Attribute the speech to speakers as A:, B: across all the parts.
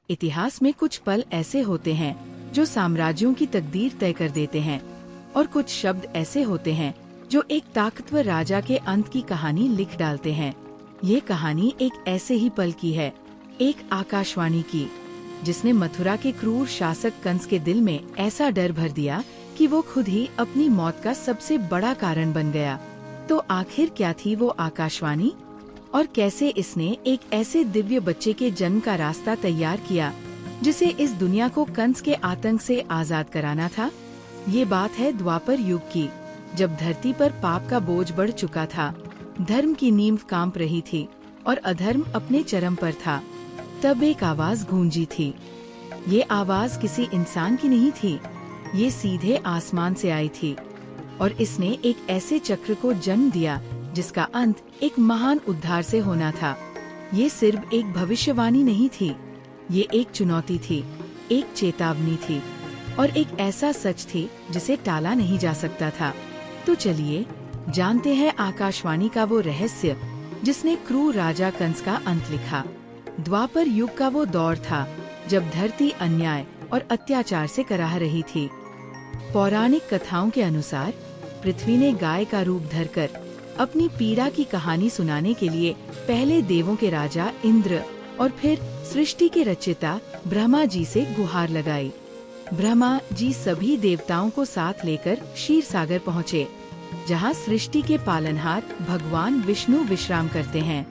A: इतिहास में कुछ पल ऐसे होते हैं जो साम्राज्यों की तकदीर तय कर देते हैं, और कुछ शब्द ऐसे होते हैं जो एक ताकतवर राजा के अंत की कहानी लिख डालते हैं। ये कहानी एक ऐसे ही पल की है, एक आकाशवाणी की, जिसने मथुरा के क्रूर शासक कंस के दिल में ऐसा डर भर दिया कि वो खुद ही अपनी मौत का सबसे बड़ा कारण बन गया। तो आखिर क्या थी वो आकाशवाणी, और कैसे इसने एक ऐसे दिव्य बच्चे के जन्म का रास्ता तैयार किया जिसे इस दुनिया को कंस के आतंक से आजाद कराना था। ये बात है द्वापर युग की, जब धरती पर पाप का बोझ बढ़ चुका था, धर्म की नींव कांप रही थी और अधर्म अपने चरम पर था। तब एक आवाज गूंजी थी। ये आवाज किसी इंसान की नहीं थी, ये सीधे आसमान से आई थी, और इसने एक ऐसे चक्र को जन्म दिया जिसका अंत एक महान उद्धार से होना था। ये सिर्फ एक भविष्यवाणी नहीं थी, ये एक चुनौती थी, एक चेतावनी थी, और एक ऐसा सच थी जिसे टाला नहीं जा सकता था। तो चलिए जानते हैं आकाशवाणी का वो रहस्य जिसने क्रूर राजा कंस का अंत लिखा। द्वापर युग का वो दौर था जब धरती अन्याय और अत्याचार से कराह रही थी। पौराणिक कथाओं के अनुसार पृथ्वी ने गाय का रूप धरकर अपनी पीड़ा की कहानी सुनाने के लिए पहले देवों के राजा इंद्र और फिर सृष्टि के रचयिता ब्रह्मा जी से गुहार लगाई। ब्रह्मा जी सभी देवताओं को साथ लेकर क्षीर सागर पहुँचे, जहाँ सृष्टि के पालनहार भगवान विष्णु विश्राम करते हैं।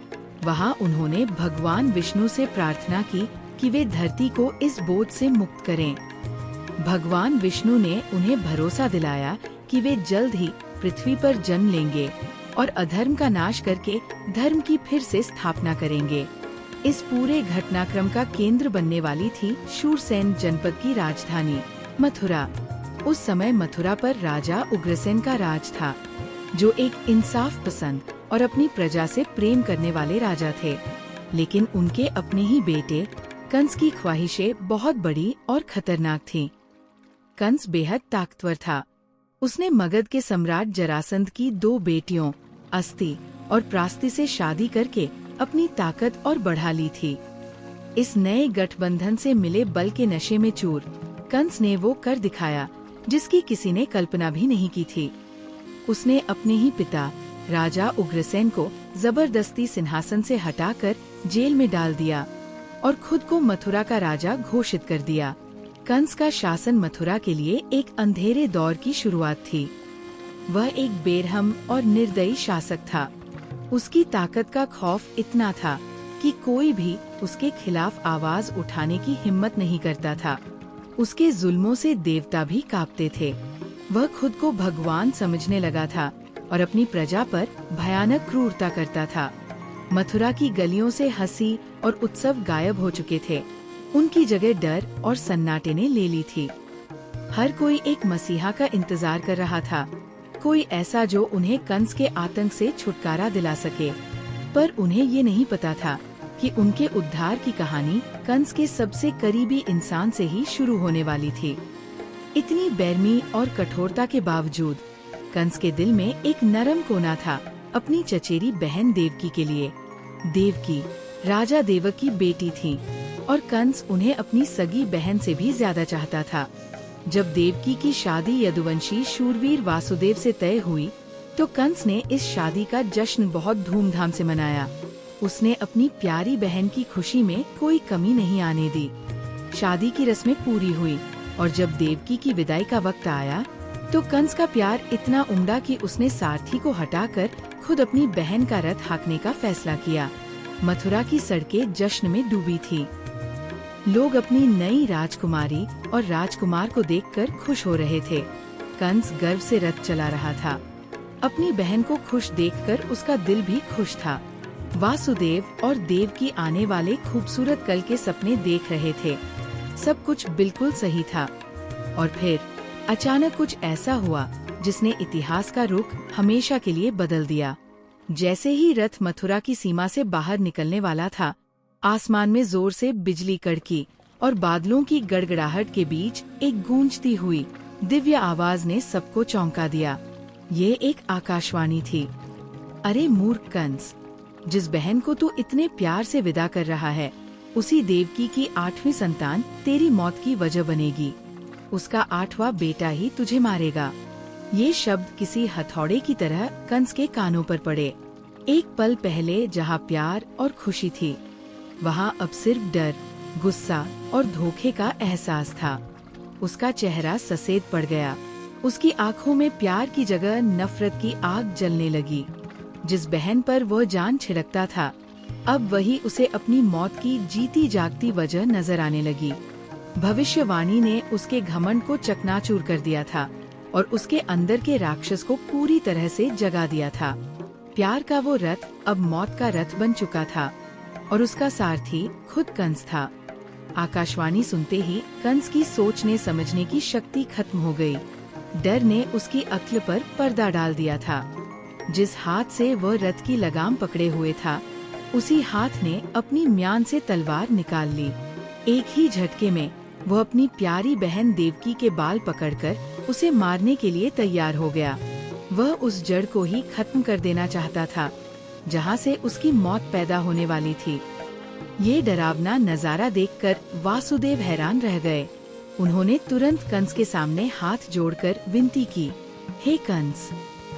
A: वहाँ उन्होंने भगवान विष्णु से प्रार्थना की कि वे धरती को इस बोझ से मुक्त करें। भगवान विष्णु ने उन्हें भरोसा दिलाया कि वे जल्द ही पृथ्वी पर जन्म लेंगे और अधर्म का नाश करके धर्म की फिर से स्थापना करेंगे। इस पूरे घटनाक्रम का केंद्र बनने वाली थी शूरसेन जनपद की राजधानी मथुरा। उस समय मथुरा पर राजा उग्रसेन का राज था, जो एक इंसाफ पसंद और अपनी प्रजा से प्रेम करने वाले राजा थे। लेकिन उनके अपने ही बेटे कंस की ख्वाहिशें बहुत बड़ी और खतरनाक थीं। कंस बेहद ताकतवर था। उसने मगध के सम्राट जरासंध की 2 बेटियों अस्ति और प्रास्ति से शादी करके अपनी ताकत और बढ़ा ली थी। इस नए गठबंधन से मिले बल के नशे में चूर कंस ने वो कर दिखाया जिसकी किसी ने कल्पना भी नहीं की थी। उसने अपने ही पिता राजा उग्रसेन को जबरदस्ती सिंहासन से हटाकर जेल में डाल दिया और खुद को मथुरा का राजा घोषित कर दिया। कंस का शासन मथुरा के लिए एक अंधेरे दौर की शुरुआत थी। वह एक बेरहम और निर्दयी शासक था। उसकी ताकत का खौफ इतना था कि कोई भी उसके खिलाफ आवाज उठाने की हिम्मत नहीं करता था। उसके जुल्मों से देवता भी कांपते थे। वह खुद को भगवान समझने लगा था और अपनी प्रजा पर भयानक क्रूरता करता था। मथुरा की गलियों से हंसी और उत्सव गायब हो चुके थे। उनकी जगह डर और सन्नाटे ने ले ली थी। हर कोई एक मसीहा का इंतजार कर रहा था, कोई ऐसा जो उन्हें कंस के आतंक से छुटकारा दिला सके। पर उन्हें ये नहीं पता था कि उनके उद्धार की कहानी कंस के सबसे करीबी इंसान से ही शुरू होने वाली थी। इतनी बेरमी और कठोरता के बावजूद कंस के दिल में एक नरम कोना था अपनी चचेरी बहन देवकी के लिए। देवकी राजा देवक की बेटी थी और कंस उन्हें अपनी सगी बहन से भी ज्यादा चाहता था। जब देवकी की शादी यदुवंशी शूरवीर वासुदेव से तय हुई तो कंस ने इस शादी का जश्न बहुत धूमधाम से मनाया। उसने अपनी प्यारी बहन की खुशी में कोई कमी नहीं आने दी। शादी की रस्में पूरी हुई और जब देवकी की विदाई का वक्त आया तो कंस का प्यार इतना उमड़ा कि उसने सारथी को हटाकर खुद अपनी बहन का रथ हाँकने का फैसला किया। मथुरा की सड़कें जश्न में डूबी थी। लोग अपनी नई राजकुमारी और राजकुमार को देखकर खुश हो रहे थे। कंस गर्व से रथ चला रहा था। अपनी बहन को खुश देखकर उसका दिल भी खुश था। वासुदेव और देवकी आने वाले खूबसूरत कल के सपने देख रहे थे। सब कुछ बिल्कुल सही था। और फिर अचानक कुछ ऐसा हुआ जिसने इतिहास का रुख हमेशा के लिए बदल दिया। जैसे ही रथ मथुरा की सीमा से बाहर निकलने वाला था, आसमान में जोर से बिजली कड़की और बादलों की गड़गड़ाहट के बीच एक गूंजती हुई दिव्य आवाज ने सबको चौंका दिया। ये एक आकाशवाणी थी। अरे मूर्ख कंस, जिस बहन को तू इतने प्यार से विदा कर रहा है, उसी देवकी की 8वीं संतान तेरी मौत की वजह बनेगी। उसका 8वां बेटा ही तुझे मारेगा। ये शब्द किसी हथौड़े की तरह कंस के कानों पर पड़े। एक पल पहले जहाँ प्यार और खुशी थी, वहाँ अब सिर्फ डर, गुस्सा और धोखे का एहसास था। उसका चेहरा सफेद पड़ गया। उसकी आंखों में प्यार की जगह नफरत की आग जलने लगी। जिस बहन पर वह जान छिड़कता था, अब वही उसे अपनी मौत की जीती जागती वजह नजर आने लगी। भविष्यवाणी ने उसके घमंड को चकनाचूर कर दिया था और उसके अंदर के राक्षस को पूरी तरह से जगा दिया था। प्यार का वो रथ अब मौत का रथ बन चुका था और उसका सारथी खुद कंस था। आकाशवाणी सुनते ही कंस की सोचने समझने की शक्ति खत्म हो गई। डर ने उसकी अक्ल पर पर्दा डाल दिया था। जिस हाथ से वह रथ की लगाम पकड़े हुए था, उसी हाथ ने अपनी म्यान से तलवार निकाल ली। एक ही झटके में वह अपनी प्यारी बहन देवकी के बाल पकड़कर उसे मारने के लिए तैयार हो गया। वह उस जड़ को ही खत्म कर देना चाहता था जहां से उसकी मौत पैदा होने वाली थी। ये डरावना नजारा देखकर वासुदेव हैरान रह गए। उन्होंने तुरंत कंस के सामने हाथ जोड़कर विनती की, हे कंस,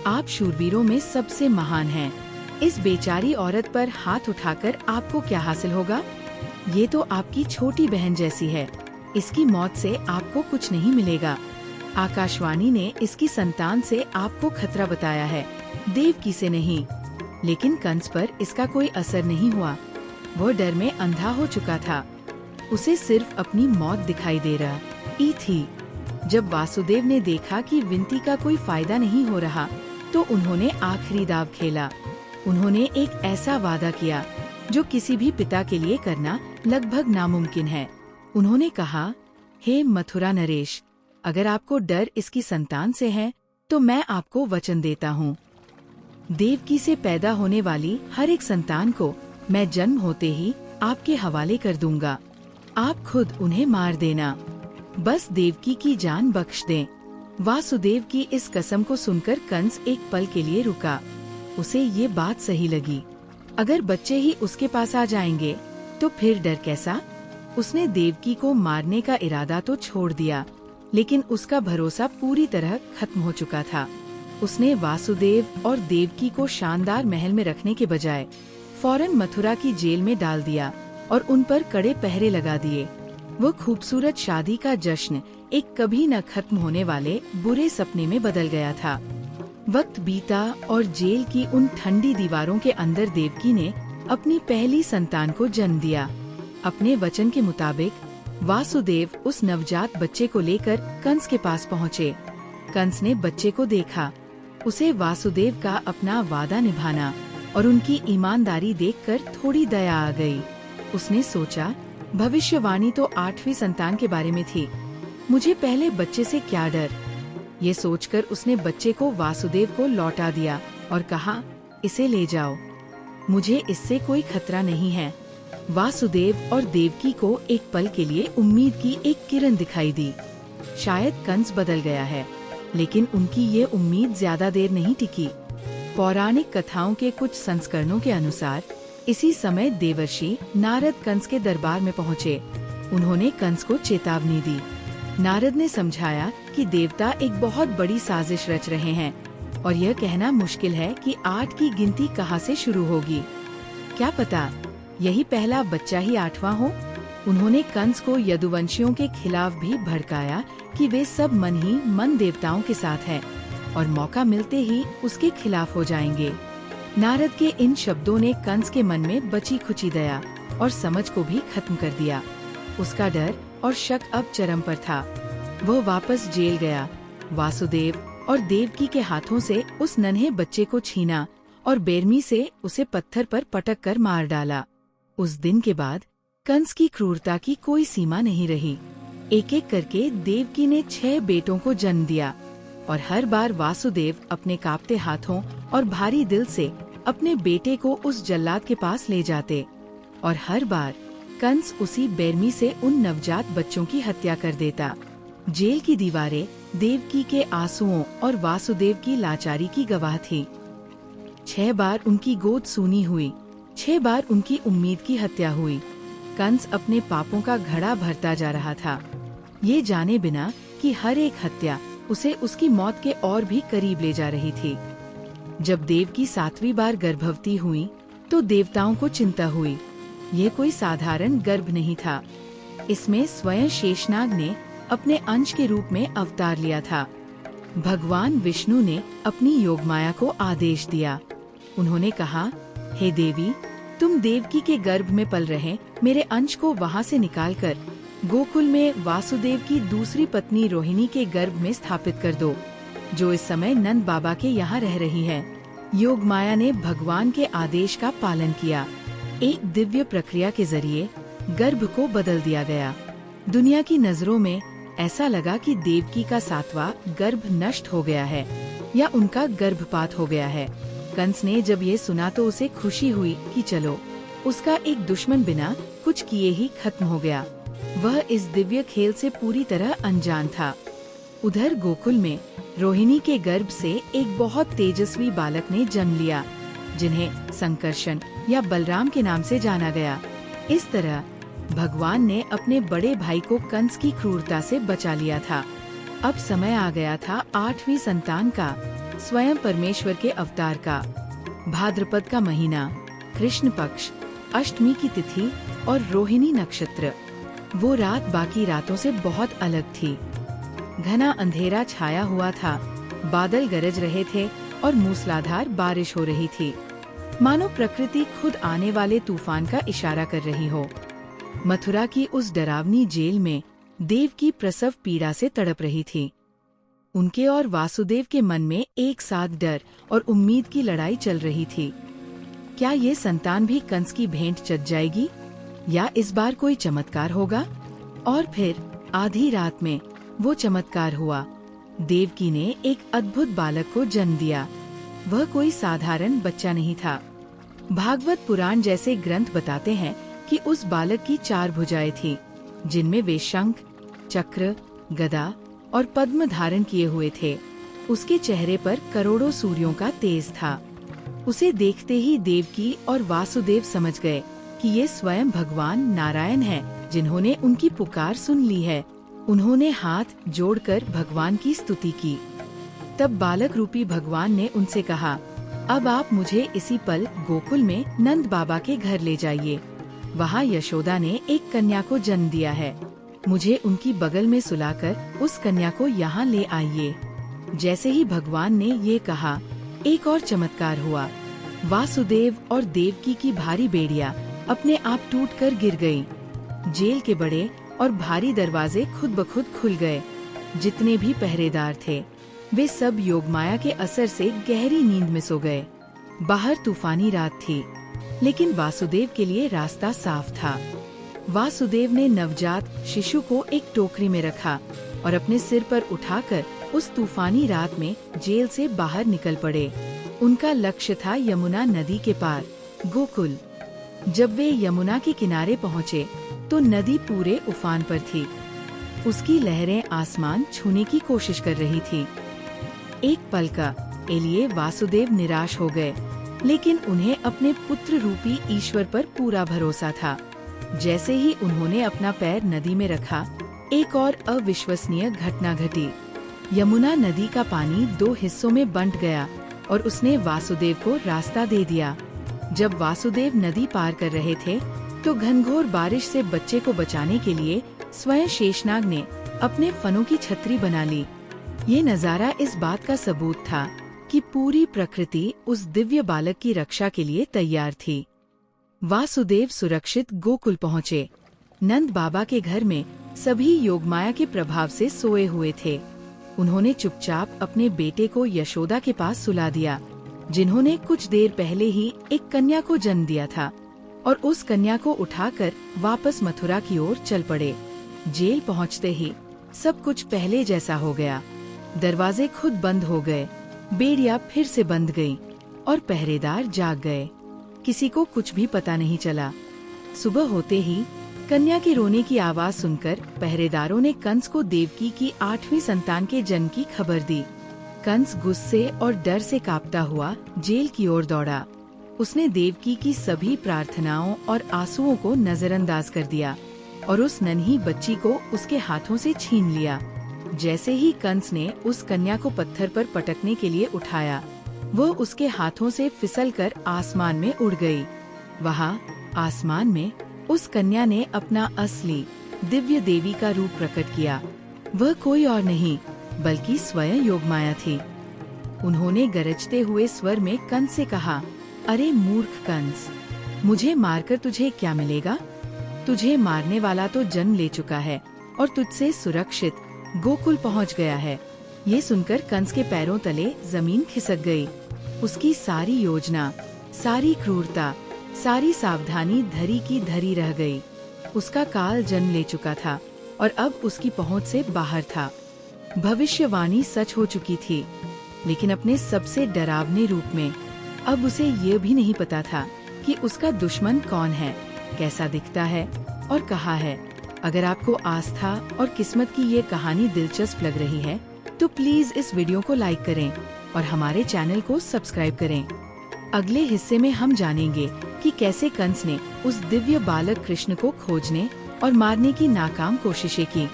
A: आप शूरवीरों में सबसे महान हैं। इस बेचारी औरत पर हाथ उठाकर आपको क्या हासिल होगा? ये तो आपकी छोटी बहन जैसी है। इसकी मौत से आपको कुछ नहीं मिलेगा। आकाशवाणी ने इसकी संतान से आपको खतरा बताया है, देवकी से नहीं। लेकिन कंस पर इसका कोई असर नहीं हुआ। वो डर में अंधा हो चुका था। उसे सिर्फ अपनी मौत दिखाई दे रही थी। जब वासुदेव ने देखा कि विनती का कोई फायदा नहीं हो रहा, तो उन्होंने आखिरी दाव खेला। उन्होंने एक ऐसा वादा किया जो किसी भी पिता के लिए करना लगभग नामुमकिन है। उन्होंने कहा, हे मथुरा नरेश, अगर आपको डर इसकी संतान से है, तो मैं आपको वचन देता हूँ, देवकी से पैदा होने वाली हर एक संतान को मैं जन्म होते ही आपके हवाले कर दूंगा। आप खुद उन्हें मार देना, बस देवकी की जान बख्श दें। वासुदेव की इस कसम को सुनकर कंस एक पल के लिए रुका। उसे ये बात सही लगी। अगर बच्चे ही उसके पास आ जाएंगे, तो फिर डर कैसा? उसने देवकी को मारने का इरादा तो छोड़ दिया, लेकिन उसका भरोसा पूरी तरह खत्म हो चुका था। उसने वासुदेव और देवकी को शानदार महल में रखने के बजाय फौरन मथुरा की जेल में डाल दिया और उन पर कड़े पहरे लगा दिए। वो खूबसूरत शादी का जश्न एक कभी न खत्म होने वाले बुरे सपने में बदल गया था। वक्त बीता और जेल की उन ठंडी दीवारों के अंदर देवकी ने अपनी पहली संतान को जन्म दिया। अपने वचन के मुताबिक वासुदेव उस नवजात बच्चे को लेकर कंस के पास पहुँचे। कंस ने बच्चे को देखा। उसे वासुदेव का अपना वादा निभाना और उनकी ईमानदारी देखकर थोड़ी दया आ गई। उसने सोचा, भविष्यवाणी तो 8वीं संतान के बारे में थी, मुझे पहले बच्चे से क्या डर। ये सोचकर उसने बच्चे को वासुदेव को लौटा दिया और कहा, इसे ले जाओ, मुझे इससे कोई खतरा नहीं है। वासुदेव और देवकी को एक पल के लिए उम्मीद की एक किरण दिखाई दी। शायद कंस बदल गया है, लेकिन उनकी ये उम्मीद ज्यादा देर नहीं टिकी। पौराणिक कथाओं के कुछ संस्करणों के अनुसार इसी समय देवर्षि नारद कंस के दरबार में पहुँचे। उन्होंने कंस को चेतावनी दी। नारद ने समझाया कि देवता एक बहुत बड़ी साजिश रच रहे हैं और यह कहना मुश्किल है कि 8 की गिनती कहाँ से शुरू होगी। क्या पता यही पहला बच्चा ही 8वां हो। उन्होंने कंस को यदुवंशियों के खिलाफ भी भड़काया कि वे सब मन ही मन देवताओं के साथ हैं और मौका मिलते ही उसके खिलाफ हो जाएंगे। नारद के इन शब्दों ने कंस के मन में बची खुची दया और समझ को भी खत्म कर दिया। उसका डर और शक अब चरम पर था। वह वापस जेल गया। वासुदेव और देवकी के हाथों से उस नन्हे बच्चे को छीना और बेरमी से उसे पत्थर पर पटक कर मार डाला। उस दिन के बाद कंस की क्रूरता की कोई सीमा नहीं रही। एक एक करके देवकी ने 6 बेटों को जन्म दिया और हर बार वासुदेव अपने कांपते हाथों और भारी दिल से अपने बेटे को उस जल्लाद के पास ले जाते और हर बार कंस उसी बेरमी से उन नवजात बच्चों की हत्या कर देता। जेल की दीवारें देवकी के आंसुओं और वासुदेव की लाचारी की गवाह थी। 6 बार उनकी गोद सूनी हुई, 6 बार उनकी उम्मीद की हत्या हुई। कंस अपने पापों का घड़ा भरता जा रहा था, ये जाने बिना कि हर एक हत्या उसे उसकी मौत के और भी करीब ले जा रही थी। जब देवकी 7वीं बार गर्भवती हुई तो देवताओं को चिंता हुई। ये कोई साधारण गर्भ नहीं था, इसमें स्वयं शेषनाग ने अपने अंश के रूप में अवतार लिया था। भगवान विष्णु ने अपनी योगमाया को आदेश दिया। उन्होंने कहा, हे देवी, तुम देवकी के गर्भ में पल रहे मेरे अंश को वहाँ से निकालकर गोकुल में वासुदेव की दूसरी पत्नी रोहिणी के गर्भ में स्थापित कर दो, जो इस समय नंद बाबा के यहाँ रह रही है। योगमाया ने भगवान के आदेश का पालन किया। एक दिव्य प्रक्रिया के जरिए गर्भ को बदल दिया गया। दुनिया की नजरों में ऐसा लगा कि देवकी का 7वां गर्भ नष्ट हो गया है या उनका गर्भपात हो गया है। कंस ने जब ये सुना तो उसे खुशी हुई कि चलो, उसका एक दुश्मन बिना कुछ किए ही खत्म हो गया। वह इस दिव्य खेल से पूरी तरह अनजान था। उधर गोकुल में रोहिणी के गर्भ से एक बहुत तेजस्वी बालक ने जन्म लिया, जिन्हें संकर्षण या बलराम के नाम से जाना गया। इस तरह भगवान ने अपने बड़े भाई को कंस की क्रूरता से बचा लिया था। अब समय आ गया था 8वीं संतान का, स्वयं परमेश्वर के अवतार का। भाद्रपद का महीना, कृष्ण पक्ष, अष्टमी की तिथि और रोहिणी नक्षत्र। वो रात बाकी रातों से बहुत अलग थी। घना अंधेरा छाया हुआ था, बादल गरज रहे थे और मूसलाधार बारिश हो रही थी, मानो प्रकृति खुद आने वाले तूफान का इशारा कर रही हो। मथुरा की उस डरावनी जेल में देवकी प्रसव पीड़ा से तड़प रही थी। उनके और वासुदेव के मन में एक साथ डर और उम्मीद की लड़ाई चल रही थी। क्या ये संतान भी कंस की भेंट चढ़ जाएगी या इस बार कोई चमत्कार होगा? और फिर आधी रात में वो चमत्कार हुआ। देवकी ने एक अद्भुत बालक को जन्म दिया। वह कोई साधारण बच्चा नहीं था। भागवत पुराण जैसे ग्रंथ बताते हैं कि उस बालक की 4 भुजाएं थी, जिनमें वे शंख, चक्र, गदा और पद्म धारण किए हुए थे। उसके चेहरे पर करोड़ों सूर्यों का तेज था। उसे देखते ही देवकी और वासुदेव समझ गए कि ये स्वयं भगवान नारायण हैं, जिन्होंने उनकी पुकार सुन ली है। उन्होंने हाथ जोड़कर भगवान की स्तुति की। तब बालक रूपी भगवान ने उनसे कहा, अब आप मुझे इसी पल गोकुल में नंद बाबा के घर ले जाइए। वहाँ यशोदा ने एक कन्या को जन्म दिया है। मुझे उनकी बगल में सुलाकर उस कन्या को यहाँ ले आइए। जैसे ही भगवान ने ये कहा, एक और चमत्कार हुआ। वासुदेव और देवकी की भारी बेड़िया अपने आप टूटकर गिर गई। जेल के बड़े और भारी दरवाजे खुद ब खुद खुल गए। जितने भी पहरेदार थे, वे सब योगमाया के असर से गहरी नींद में सो गए। बाहर तूफानी रात थी, लेकिन वासुदेव के लिए रास्ता साफ था। वासुदेव ने नवजात शिशु को एक टोकरी में रखा और अपने सिर पर उठाकर उस तूफानी रात में जेल से बाहर निकल पड़े। उनका लक्ष्य था यमुना नदी के पार, गोकुल। जब वे यमुना के किनारे पहुँचे तो नदी पूरे उफान पर थी। उसकी लहरें आसमान छूने की कोशिश कर रही थी। एक पल के लिए वासुदेव निराश हो गए, लेकिन उन्हें अपने पुत्र रूपी ईश्वर पर पूरा भरोसा था। जैसे ही उन्होंने अपना पैर नदी में रखा, एक और अविश्वसनीय घटना घटी। यमुना नदी का पानी 2 हिस्सों में बंट गया और उसने वासुदेव को रास्ता दे दिया। जब वासुदेव नदी पार कर रहे थे तो घनघोर बारिश से बच्चे को बचाने के लिए स्वयं शेषनाग ने अपने फनों की छतरी बना ली। ये नजारा इस बात का सबूत था कि पूरी प्रकृति उस दिव्य बालक की रक्षा के लिए तैयार थी। वासुदेव सुरक्षित गोकुल पहुँचे। नंद बाबा के घर में सभी योगमाया के प्रभाव से सोए हुए थे। उन्होंने चुपचाप अपने बेटे को यशोदा के पास सुला दिया, जिन्होंने कुछ देर पहले ही एक कन्या को जन्म दिया था, और उस कन्या को उठाकर वापस मथुरा की ओर चल पड़े। जेल पहुंचते ही सब कुछ पहले जैसा हो गया। दरवाजे खुद बंद हो गए, बेड़ियां फिर से बंद गईं और पहरेदार जाग गए। किसी को कुछ भी पता नहीं चला। सुबह होते ही कन्या के रोने की आवाज सुनकर पहरेदारों ने कंस को देवकी की 8वीं संतान के जन्म की खबर दी। कंस गुस्से और डर से कांपता हुआ जेल की ओर दौड़ा। उसने देवकी की सभी प्रार्थनाओं और आंसुओं को नजरअंदाज कर दिया और उस नन्ही बच्ची को उसके हाथों से छीन लिया। जैसे ही कंस ने उस कन्या को पत्थर पर पटकने के लिए उठाया, वो उसके हाथों से फिसलकर आसमान में उड़ गई। वहाँ आसमान में उस कन्या ने अपना असली दिव्य देवी का रूप प्रकट किया। वह कोई और नहीं बल्कि स्वयं योगमाया थी। उन्होंने गरजते हुए स्वर में कंस से कहा, अरे मूर्ख कंस, मुझे मारकर तुझे क्या मिलेगा? तुझे मारने वाला तो जन्म ले चुका है और तुझसे सुरक्षित गोकुल पहुंच गया है। ये सुनकर कंस के पैरों तले जमीन खिसक गई। उसकी सारी योजना, सारी क्रूरता, सारी सावधानी धरी की धरी रह गई। उसका काल जन्म ले चुका था और अब उसकी पहुंच से बाहर था। भविष्यवाणी सच हो चुकी थी, लेकिन अपने सबसे डरावने रूप में। अब उसे ये भी नहीं पता था कि उसका दुश्मन कौन है, कैसा दिखता है और कहाँ है। अगर आपको आस्था और किस्मत की ये कहानी दिलचस्प लग रही है तो प्लीज इस वीडियो को लाइक करें और हमारे चैनल को सब्सक्राइब करें। अगले हिस्से में हम जानेंगे कि कैसे कंस ने उस दिव्य बालक कृष्ण को खोजने और मारने की नाकाम कोशिशें की।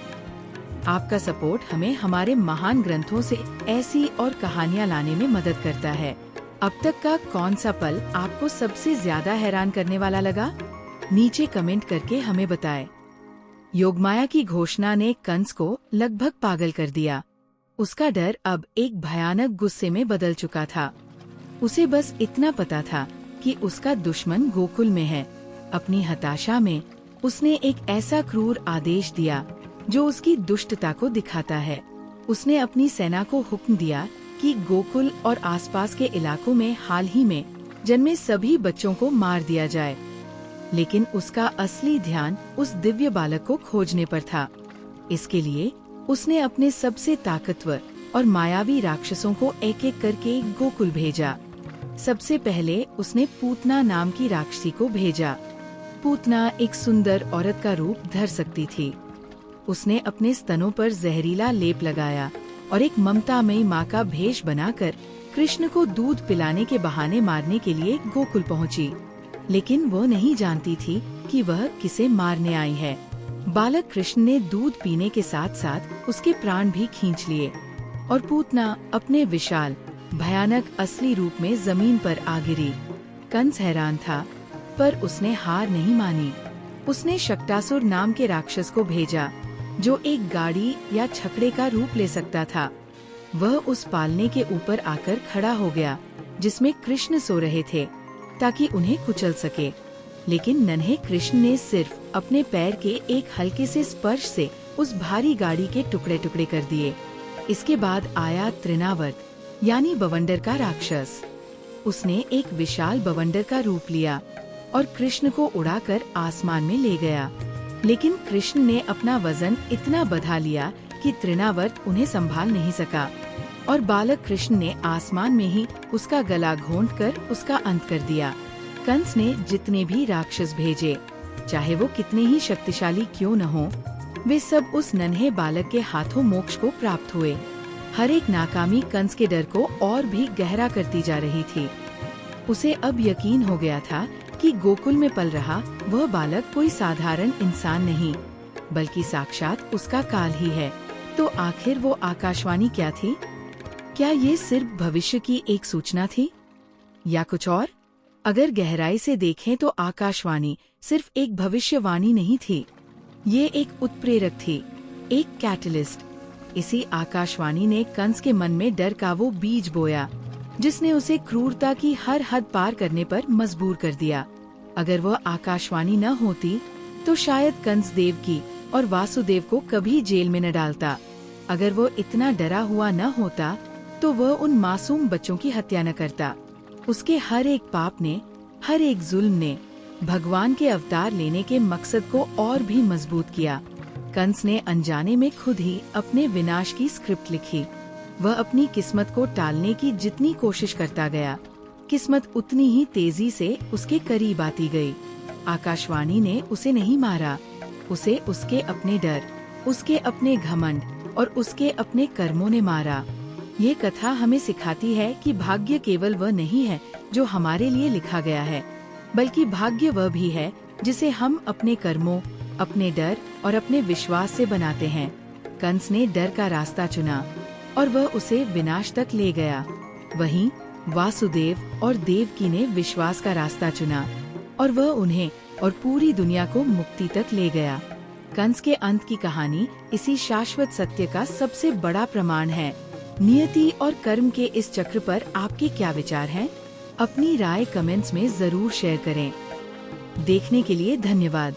A: आपका सपोर्ट हमें हमारे महान ग्रंथों से ऐसी और कहानियाँ लाने में मदद करता है। अब तक का कौन सा पल आपको सबसे ज्यादा हैरान करने वाला लगा? नीचे कमेंट करके हमें बताएं। योगमाया की घोषणा ने कंस को लगभग पागल कर दिया। उसका डर अब एक भयानक गुस्से में बदल चुका था। उसे बस इतना पता था कि उसका दुश्मन गोकुल में है। अपनी हताशा में उसने एक ऐसा क्रूर आदेश दिया जो उसकी दुष्टता को दिखाता है। उसने अपनी सेना को हुक्म दिया कि गोकुल और आसपास के इलाकों में हाल ही में जन्मे सभी बच्चों को मार दिया जाए। लेकिन उसका असली ध्यान उस दिव्य बालक को खोजने पर था। इसके लिए उसने अपने सबसे ताकतवर और मायावी राक्षसों को एक एक करके गोकुल भेजा। सबसे पहले उसने पूतना नाम की राक्षसी को भेजा। पूतना एक सुंदर औरत का रूप धर सकती थी। उसने अपने स्तनों पर जहरीला लेप लगाया और एक ममतामयी माँ का भेष बनाकर कृष्ण को दूध पिलाने के बहाने मारने के लिए गोकुल पहुँची। लेकिन वो नहीं जानती थी कि वह किसे मारने आई है। बालक कृष्ण ने दूध पीने के साथ साथ उसके प्राण भी खींच लिए और पूतना अपने विशाल भयानक असली रूप में जमीन पर आ गिरी। कंस हैरान था, पर उसने हार नहीं मानी। उसने शक्टासुर नाम के राक्षस को भेजा, जो एक गाड़ी या छकड़े का रूप ले सकता था। वह उस पालने के ऊपर आकर खड़ा हो गया जिसमें कृष्ण सो रहे थे, ताकि उन्हें कुचल सके। लेकिन नन्हे कृष्ण ने सिर्फ अपने पैर के एक हल्के से स्पर्श से उस भारी गाड़ी के टुकड़े टुकड़े कर दिए। इसके बाद आया तृणावर्त यानी बवंडर का राक्षस। उसने एक विशाल बवंडर का रूप लिया और कृष्ण को उड़ाकर आसमान में ले गया। लेकिन कृष्ण ने अपना वजन इतना बढ़ा लिया कि तृणावर्त उन्हें संभाल नहीं सका और बालक कृष्ण ने आसमान में ही उसका गला घोंटकर उसका अंत कर दिया। कंस ने जितने भी राक्षस भेजे, चाहे वो कितने ही शक्तिशाली क्यों न हो, वे सब उस नन्हे बालक के हाथों मोक्ष को प्राप्त हुए। हर एक नाकामी कंस के डर को और भी गहरा करती जा रही थी। उसे अब यकीन हो गया था कि गोकुल में पल रहा वह बालक कोई साधारण इंसान नहीं, बल्कि साक्षात उसका काल ही है। तो आखिर वो आकाशवाणी क्या थी? क्या ये सिर्फ भविष्य की एक सूचना थी या कुछ और? अगर गहराई से देखें तो आकाशवाणी सिर्फ एक भविष्यवाणी नहीं थी, ये एक उत्प्रेरक थी, एक कैटलिस्ट। इसी आकाशवाणी ने कंस के मन में डर का वो बीज बोया, जिसने उसे क्रूरता की हर हद पार करने पर मजबूर कर दिया। अगर वह आकाशवाणी न होती तो शायद कंस देवकी और वासुदेव को कभी जेल में न डालता। अगर वो इतना डरा हुआ न होता तो वह उन मासूम बच्चों की हत्या न करता। उसके हर एक पाप ने, हर एक जुल्म ने भगवान के अवतार लेने के मकसद को और भी मजबूत किया। कंस ने अनजाने में खुद ही अपने विनाश की स्क्रिप्ट लिखी। वह अपनी किस्मत को टालने की जितनी कोशिश करता गया, किस्मत उतनी ही तेजी से उसके करीब आती गई। आकाशवाणी ने उसे नहीं मारा, उसे उसके अपने डर, उसके अपने घमंड और उसके अपने कर्मों ने मारा। ये कथा हमें सिखाती है कि भाग्य केवल वह नहीं है जो हमारे लिए लिखा गया है, बल्कि भाग्य वह भी है जिसे हम अपने कर्मों, अपने डर और अपने विश्वास से बनाते हैं। कंस ने डर का रास्ता चुना और वह उसे विनाश तक ले गया। वहीं वासुदेव और देवकी ने विश्वास का रास्ता चुना और वह उन्हें और पूरी दुनिया को मुक्ति तक ले गया। कंस के अंत की कहानी इसी शाश्वत सत्य का सबसे बड़ा प्रमाण है। नियति और कर्म के इस चक्र पर आपके क्या विचार हैं? अपनी राय कमेंट्स में जरूर शेयर करें। देखने के लिए धन्यवाद।